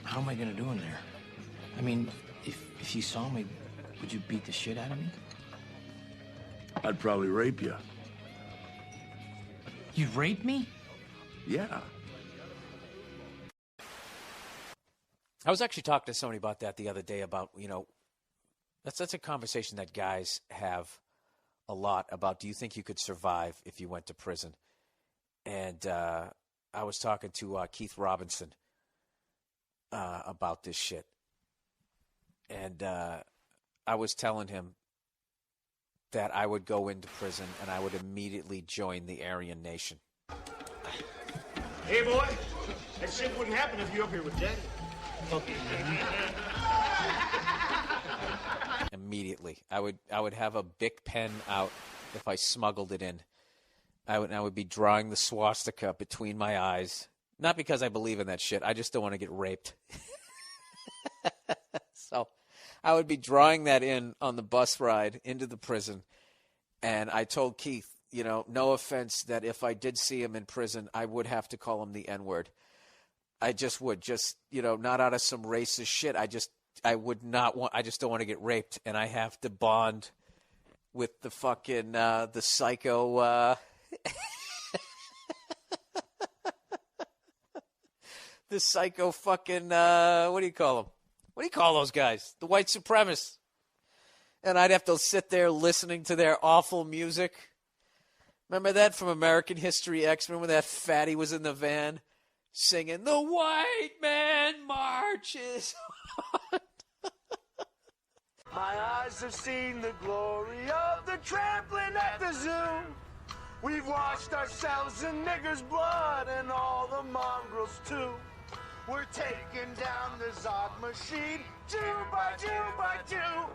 How am I gonna do in there? I mean, if you saw me, would you beat the shit out of me? I'd probably rape you. You'd rape me? Yeah. I was actually talking to somebody about that the other day about, that's a conversation that guys have a lot about. Do you think you could survive if you went to prison? And I was talking to Keith Robinson about this shit. And I was telling him that I would go into prison and I would immediately join the Aryan Nation. Hey, boy. That shit wouldn't happen if you're up here with Daddy. Okay, man. Immediately. I would have a Bic pen out if I smuggled it in. I would be drawing the swastika between my eyes. Not because I believe in that shit. I just don't want to get raped. So I would be drawing that in on the bus ride into the prison. And I told Keith, no offense, that if I did see him in prison, I would have to call him the N-word. I just would. Not out of some racist shit. I just don't want to get raped. And I have to bond with the fucking, the psycho, the psycho fucking, what do you call them? What do you call those guys? The white supremacists. And I'd have to sit there listening to their awful music. Remember that from American History X? Remember that fatty was in the van singing, "The white man marches on." My eyes have seen the glory of the trampling at the zoo. We've washed ourselves in niggers' blood and all the mongrels too. We're taking down the Zod machine, Jew by Jew by Jew.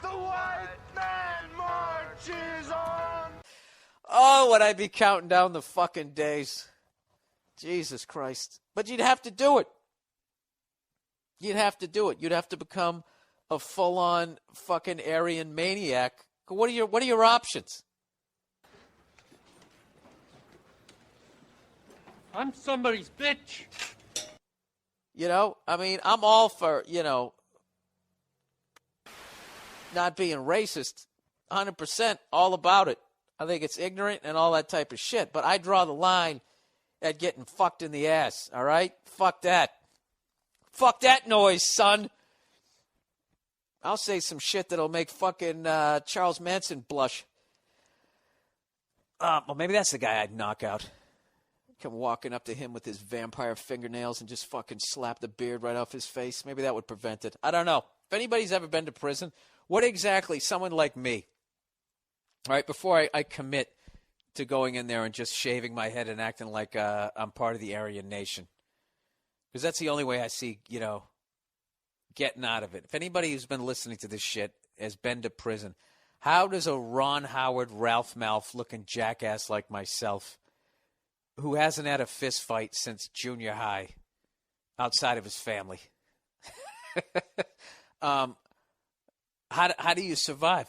The white man marches on. Oh, would I be counting down the fucking days. Jesus Christ. But you'd have to do it. You'd have to do it. You'd have to become a full-on fucking Aryan maniac. What are your options? I'm somebody's bitch. I'm all for, not being racist. 100% all about it. I think it's ignorant and all that type of shit. But I draw the line at getting fucked in the ass, all right? Fuck that. Fuck that noise, son. I'll say some shit that'll make fucking Charles Manson blush. Well, maybe that's the guy I'd knock out. Come walking up to him with his vampire fingernails and just fucking slap the beard right off his face. Maybe that would prevent it. I don't know. If anybody's ever been to prison, what exactly, someone like me, all right, before I commit to going in there and just shaving my head and acting like I'm part of the Aryan Nation. Because that's the only way I see, getting out of it. If anybody who's been listening to this shit has been to prison, how does a Ron Howard, Ralph Malph looking jackass like myself, who hasn't had a fist fight since junior high outside of his family, how do you survive?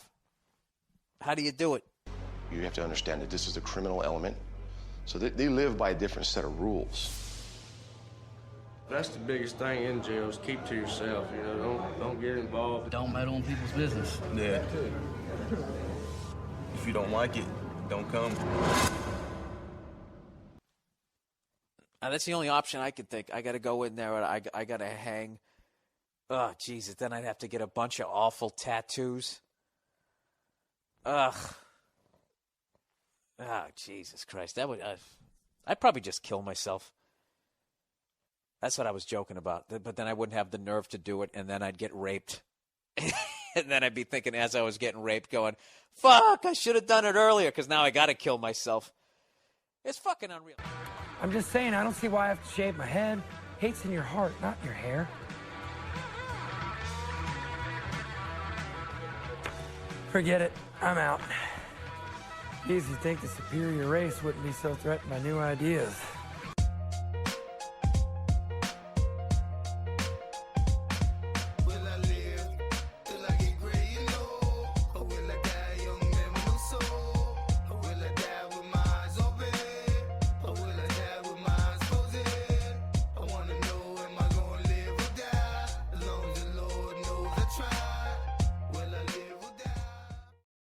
How do you do it? You have to understand that this is a criminal element, so they live by a different set of rules. That's the biggest thing in jail is keep to yourself. Don't get involved. Don't meddle in people's business. Yeah. If you don't like it, don't come. That's the only option I could think. I got to go in there and I got to hang. Oh, Jesus. Then I'd have to get a bunch of awful tattoos. Ugh. Oh, Jesus Christ. That would. I'd probably just kill myself. That's what I was joking about. But then I wouldn't have the nerve to do it, and then I'd get raped. And then I'd be thinking as I was getting raped, going, fuck, I should have done it earlier, because now I got to kill myself. It's fucking unreal. I'm just saying, I don't see why I have to shave my head. Hate's in your heart, not your hair. Forget it. I'm out. Geez, you'd think the superior race wouldn't be so threatened by new ideas.